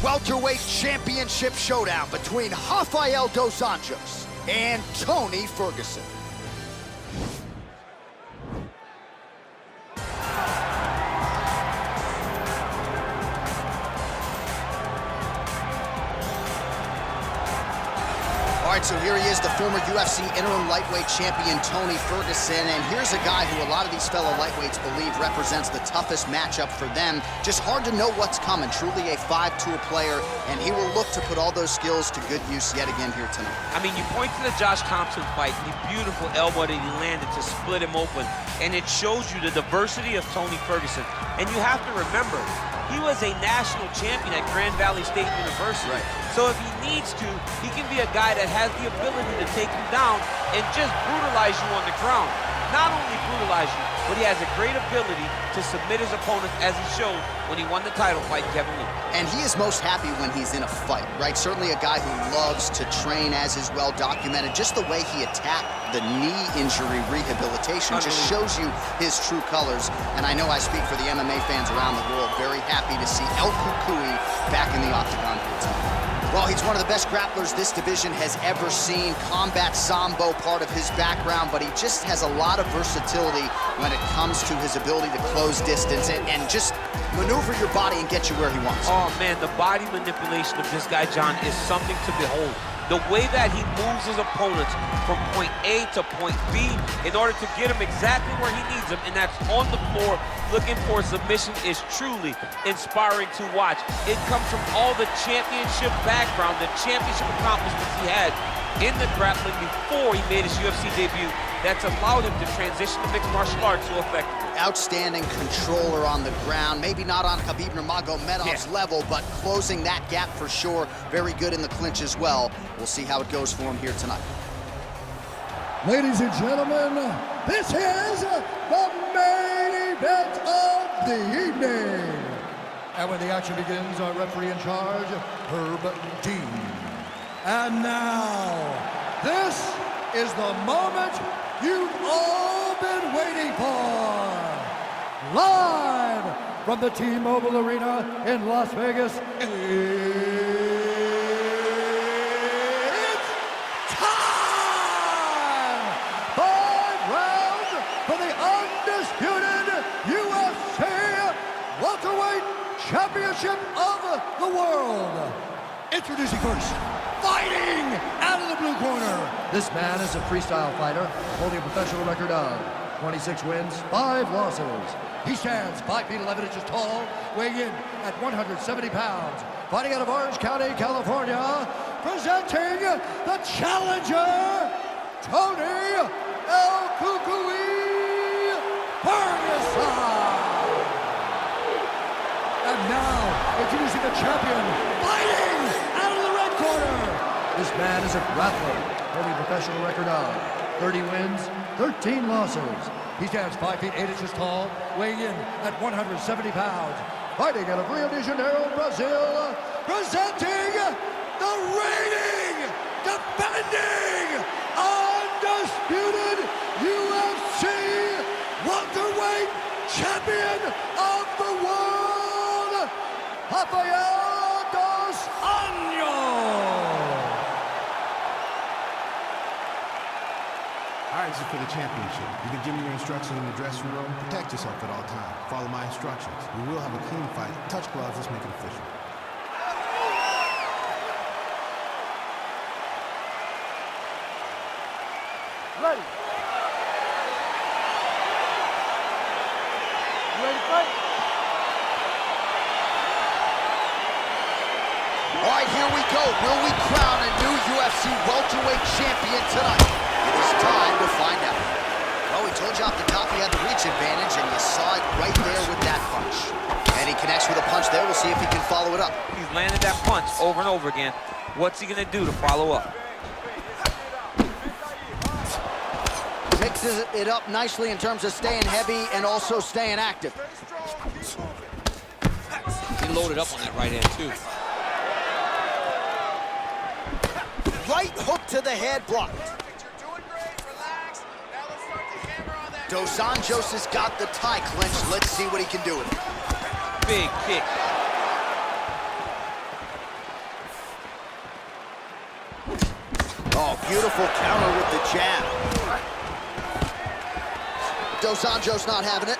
welterweight championship showdown between Rafael Dos Anjos and Tony Ferguson. All right, so here he is, the former UFC interim lightweight champion, Tony Ferguson. And here's a guy who a lot of these fellow lightweights believe represents the toughest matchup for them. Just hard to know what's coming. Truly a five-tool player, and he will look to put all those skills to good use yet again here tonight. I mean, you point to the Josh Thompson fight, the beautiful elbow that he landed to split him open, and it shows you the diversity of Tony Ferguson. And you have to remember, he was a national champion at Grand Valley State University. Right. So if he needs to, he can be a guy that has the ability to take you down and just brutalize you on the ground. Not only brutalize you, but he has a great ability to submit his opponents, as he showed when he won the title fight Kevin Lee. And he is most happy when he's in a fight, right? Certainly a guy who loves to train, as is well documented. Just the way he attacked the knee injury rehabilitation just shows you his true colors. And I know I speak for the MMA fans around the world, very happy to see El Cucuy back in the octagon here tonight. Well, he's one of the best grapplers this division has ever seen. Combat Sambo part of his background, but he just has a lot of versatility when it comes to his ability to close distance and just maneuver your body and get you where he wants. Oh, man, the body manipulation of this guy, John, is something to behold. The way that he moves his opponents from point A to point B in order to get him exactly where he needs him, and that's on the floor looking for submission, is truly inspiring to watch. It comes from all the championship background, the championship accomplishments he had in the grappling before he made his UFC debut that's allowed him to transition to mixed martial arts so effectively. Outstanding controller on the ground, maybe not on Khabib Nurmagomedov's level, but closing that gap for sure. Very good in the clinch as well. We'll see how it goes for him here tonight. Ladies and gentlemen, this is the main event of the evening. And when the action begins, our referee in charge, Herb Dean. And now, this is the moment you've all been waiting for. Live from the T-Mobile Arena in Las Vegas, it's time! 5 rounds for the undisputed UFC welterweight championship of the world. Introducing first, fighting out of the blue corner. This man is a freestyle fighter, holding a professional record of 26 wins, 5 losses. He stands 5 feet 11 inches tall, weighing in at 170 pounds. Fighting out of Orange County, California, presenting the challenger, Tony El Cucuy Ferguson. And now, introducing the champion, fighting out of the red corner. This man is a grappler, holding a professional record of 30 wins, 13 losses. He stands 5 feet 8 inches tall, weighing in at 170 pounds. Fighting out of Rio de Janeiro, Brazil, presenting the reigning, defending, undisputed UFC welterweight champion of the world, Rafael Dos Anjos. All right, this is for the championship. You've been giving your instructions in the dressing room. Protect yourself at all times. Follow my instructions. We will have a clean fight. Touch gloves. Let's make it official. Ready. You ready to fight? All right, here we go. Will we crown a new UFC welterweight champion tonight? It is time to find out. Well, we told you off the top he had the reach advantage, and you saw it right there with that punch. And he connects with a punch there. We'll see if he can follow it up. He's landed that punch over and over again. What's he gonna do to follow up? Mixes it up nicely in terms of staying heavy and also staying active. He loaded up on that right hand, too. Right hook to the head, blocked. Dos Anjos has got the tie clinch. Let's see what he can do with it. Big kick. Oh, beautiful counter with the jab. Dos Anjos not having it.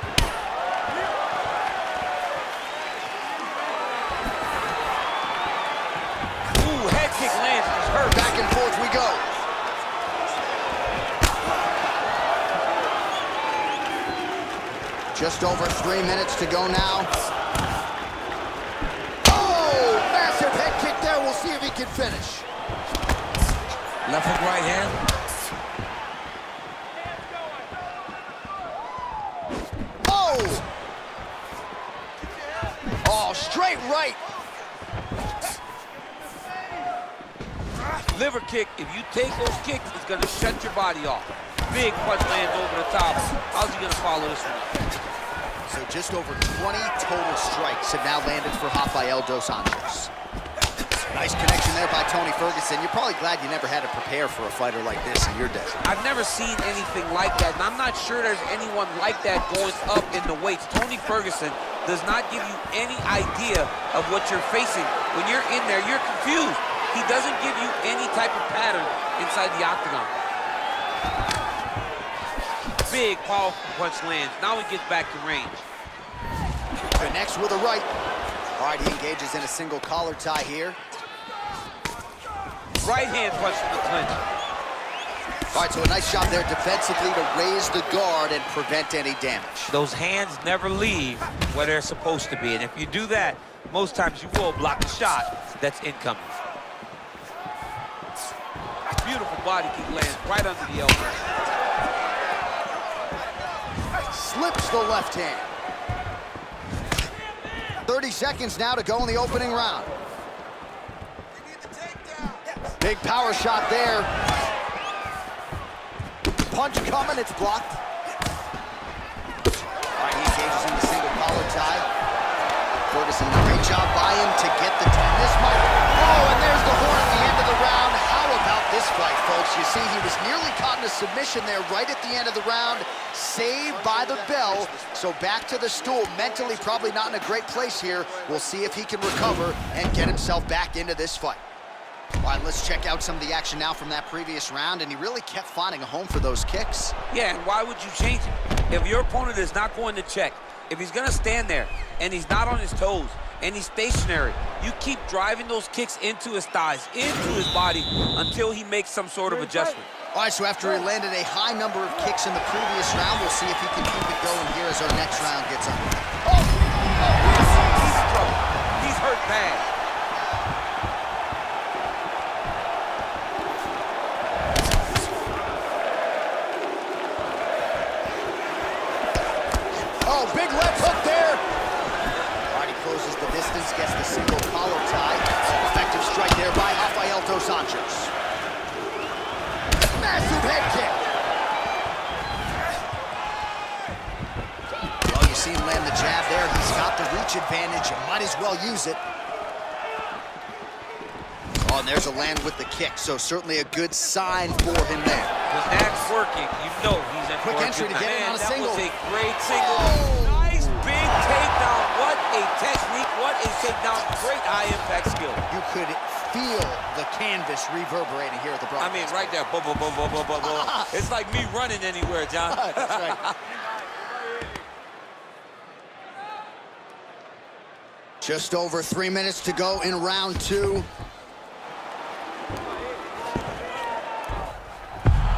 Ooh, head kick lands. He's hurt. Back and forth we go. Just over 3 minutes to go now. Oh, massive head kick there. We'll see if he can finish. Left hook, right hand. Oh! Oh, straight right. Liver kick. If you take those kicks, it's going to shut your body off. Big punch lands over the top. How's he going to follow this one? So just over 20 total strikes have now landed for Rafael Dos Anjos. Nice connection there by Tony Ferguson. You're probably glad you never had to prepare for a fighter like this in your day. I've never seen anything like that, and I'm not sure there's anyone like that going up in the weights. Tony Ferguson does not give you any idea of what you're facing. When you're in there, you're confused. He doesn't give you any type of pattern inside the octagon. Big, powerful punch lands. Now he gets back to range. Connects with a right. All right, he engages in a single collar tie here. Right hand punch from the clinch. All right, so a nice shot there defensively to raise the guard and prevent any damage. Those hands never leave where they're supposed to be, and if you do that, most times you will block the shot that's incoming. Beautiful body kick lands right under the elbow. Slips the left hand. 30 seconds now to go in the opening round. Big power shot there. Punch coming, it's blocked. All right, he engages in the single collar tie. Ferguson, great job by him to get the time. This might, oh, and there's the horn at the end of the round. How about this fight, folks? You see, he was nearly caught in a submission there right at the end of the round. Saved by the bell. So back to the stool. Mentally, probably not in a great place here. We'll see if he can recover and get himself back into this fight. All right, let's check out some of the action now from that previous round, and he really kept finding a home for those kicks. Yeah, and why would you change it? If your opponent is not going to check, if he's going to stand there and he's not on his toes and he's stationary, you keep driving those kicks into his thighs, into his body, until he makes some sort of adjustment. All right, so after he landed a high number of kicks in the previous round, we'll see if he can keep it going here as our next round gets up. Oh! He's in trouble. He's hurt bad. Oh, big left hook there. All right, he closes the distance, gets the single collar tie. Effective strike there by Rafael Dos Anjos. Massive head kick. Well, you see him land the jab there. He's got the reach advantage and might as well use it. Oh, and there's a land with the kick, so certainly a good sign for him there. When that's working, you know he's in Quick entry to get in on a single. That was a great single. Oh. Nice big takedown. What a technique. What a takedown. Great high impact skill. You could feel the canvas reverberating here at the broadcast. I mean, right there. Boom, boom, boom, boom, boom, boom, boom. It's like me running anywhere, John. That's right. Just over 3 minutes to go in round two.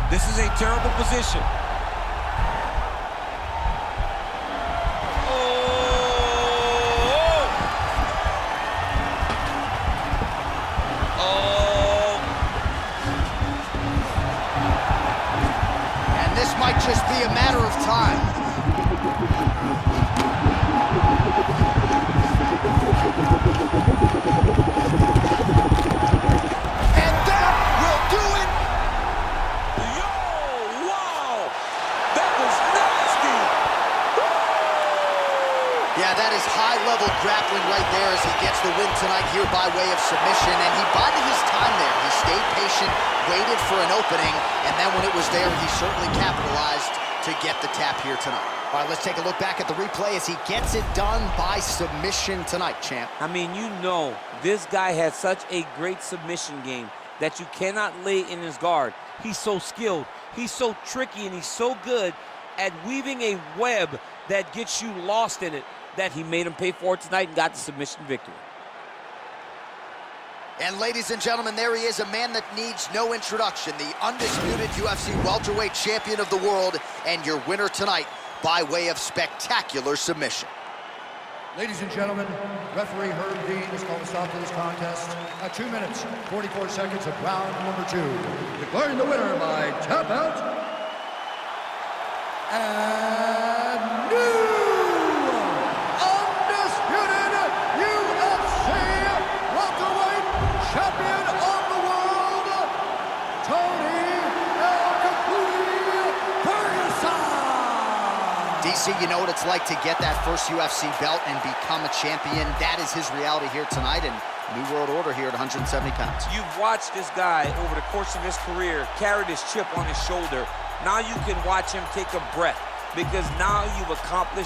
This is a terrible position. And this might just be a matter of time. Yeah, that is high-level grappling right there as he gets the win tonight here by way of submission, and he bided his time there. He stayed patient, waited for an opening, and then when it was there, he certainly capitalized to get the tap here tonight. All right, let's take a look back at the replay as he gets it done by submission tonight, champ. I mean, you know, this guy has such a great submission game. that you cannot lay in his guard. He's so skilled, he's so tricky, and he's so good at weaving a web that gets you lost in it that he made him pay for it tonight and got the submission victory. And ladies and gentlemen, there he is, a man that needs no introduction, the undisputed UFC welterweight champion of the world, and your winner tonight by way of spectacular submission. Ladies and gentlemen, referee Herb Dean has called a stop to this contest at 2 minutes, 44 seconds of round number 2. Declaring the winner by tap out, and new undisputed UFC welterweight champion of the world, Tony Ferguson. DC, you know what it's like to get that first UFC belt and become a champion. That is his reality here tonight, and new world order here at 170 pounds. You've watched this guy over the course of his career carry this chip on his shoulder. Now you can watch him take a breath, because now you've accomplished